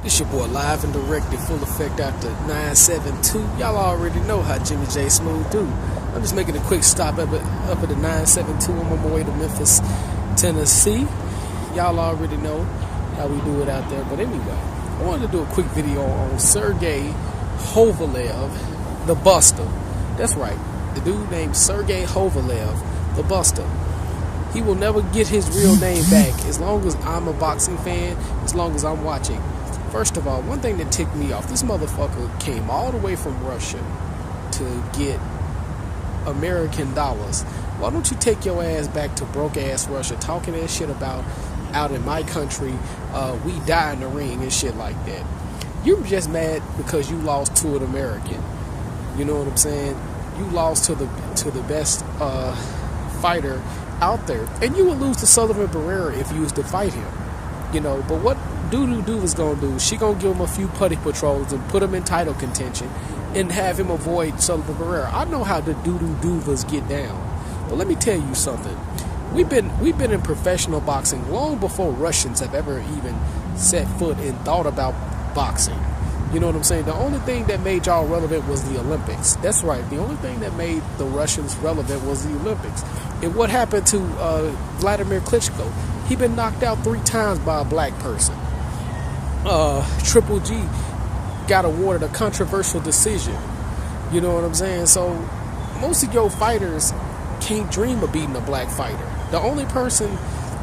It's your boy live and directed, full effect after 972. Y'all already know how Jimmy J Smooth do. I'm just making a quick stop up at the 972 on my way to Memphis, Tennessee. Y'all already know how we do it out there. But anyway, I wanted to do a quick video on Sergey Hoevalev, the Busta. That's right, the dude named Sergey Hoevalev, the Busta. He will never get his real name back as long as I'm a boxing fan, as long as I'm watching. First of all, one thing that ticked me off, this motherfucker came all the way from Russia to get American dollars. Why don't you take your ass back to broke ass Russia talking that shit about out in my country, we die in the ring and shit like that. You're just mad because you lost to an American. You know what I'm saying? You lost to the best fighter out there, and you would lose to Sullivan Barrera if you was to fight him. You know, but what Doo was gonna do, she gonna give him a few putty patrols and put him in title contention and have him avoid Sullivan Barrera. I know how the Duvas get down. But let me tell you something. We've been in professional boxing long before Russians have ever even set foot and thought about boxing. You know what I'm saying? The only thing that made y'all relevant was the Olympics. That's right. The only thing that made the Russians relevant was the Olympics. And what happened to Vladimir Klitschko? He been knocked out 3 times by a black person. Triple G got awarded a controversial decision. You know what I'm saying? So most of your fighters can't dream of beating a black fighter. The only person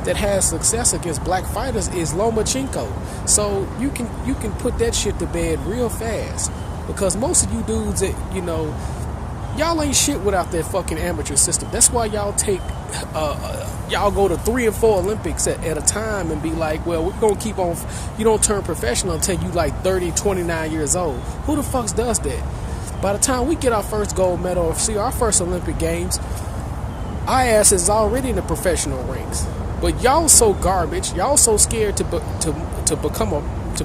that has success against black fighters is Lomachenko. So you can put that shit to bed real fast, because most of you dudes that, you know, y'all ain't shit without that fucking amateur system. That's why y'all take y'all go to 3 and 4 Olympics at a time and be like, well, we're gonna keep on. You don't turn professional until you like 30, 29 years old. Who the fuck does that? By the time we get our first gold medal or see our first Olympic Games, our ass is already in the professional ranks. But y'all so garbage. Y'all so scared to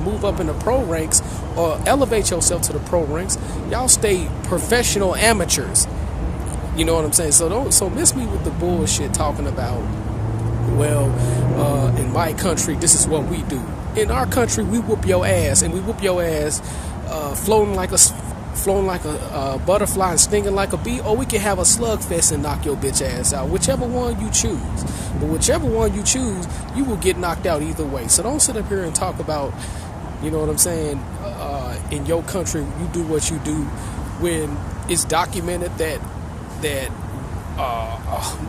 move up in the pro ranks or elevate yourself to the pro ranks. Y'all stay professional amateurs. You know what I'm saying? So miss me with the bullshit talking about, well, in my country, this is what we do. In our country, we whoop your ass, and we whoop your ass floating like a butterfly and stinging like a bee, or we can have a slugfest and knock your bitch ass out. Whichever one you choose. But whichever one you choose, you will get knocked out either way. So don't sit up here and talk about, you know what I'm saying, in your country, you do what you do, when it's documented that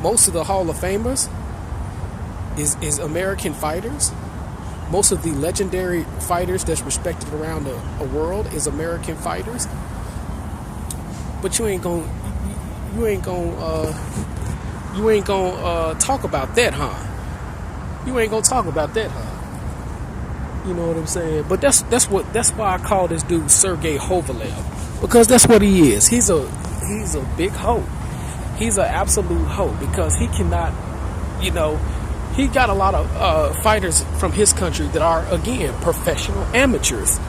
most of the Hall of Famers is American fighters. Most of the legendary fighters that's respected around the world is American fighters. But you ain't gonna talk about that, huh? You ain't gonna talk about that, huh? You know what I'm saying? But that's why I call this dude Sergey Hoevalev, because that's what he is. He's a big hoe. He's an absolute hoe, because he cannot, you know, he got a lot of fighters from his country that are, again, professional amateurs.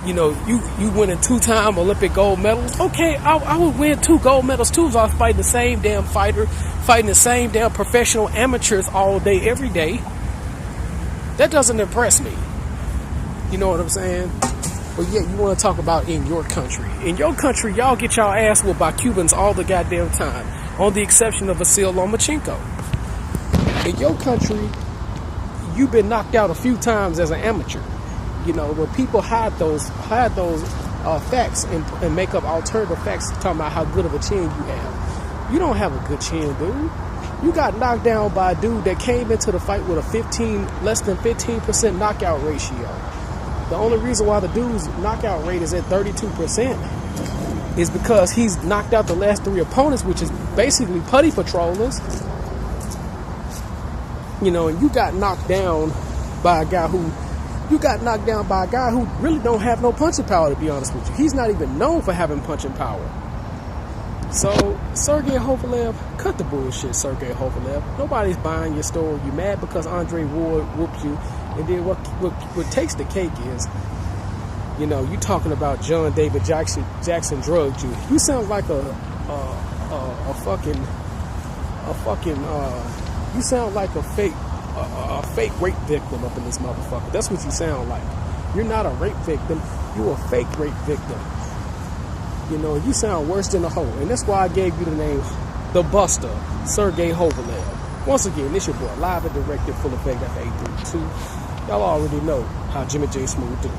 You know, you winning 2-time Olympic gold medals. Okay, I would win 2 gold medals too if I was fighting the same damn fighter, fighting the same damn professional amateurs all day, every day. That doesn't impress me. You know what I'm saying? But yeah, you want to talk about in your country. In your country, y'all get y'all ass whooped by Cubans all the goddamn time, on the exception of Vasil Lomachenko. In your country, you've been knocked out a few times as an amateur. You know, when people hide those facts and make up alternative facts talking about how good of a chin you have. You don't have a good chin, dude. You got knocked down by a dude that came into the fight with a less than 15% knockout ratio. The only reason why the dude's knockout rate is at 32% is because he's knocked out the last 3 opponents, which is basically putty patrollers. You know, and you got knocked down by a guy who really don't have no punching power, to be honest with you. He's not even known for having punching power. So, Sergey Hoevalev, cut the bullshit, Sergey Hoevalev. Nobody's buying your story. You mad because Andre Ward whooped you. And then what takes the cake is, you know, you talking about John David Jackson drugged you. You sound like you sound like a fake rape victim up in this motherfucker. That's what you sound like. You're not a rape victim. You a fake rape victim. You know, you sound worse than a hoe. And that's why I gave you the name the Busta, Sergey Hoevalev. Once again, this your boy, live and directed, full effect after 832. Y'all already know how Jimmy J Smooth do.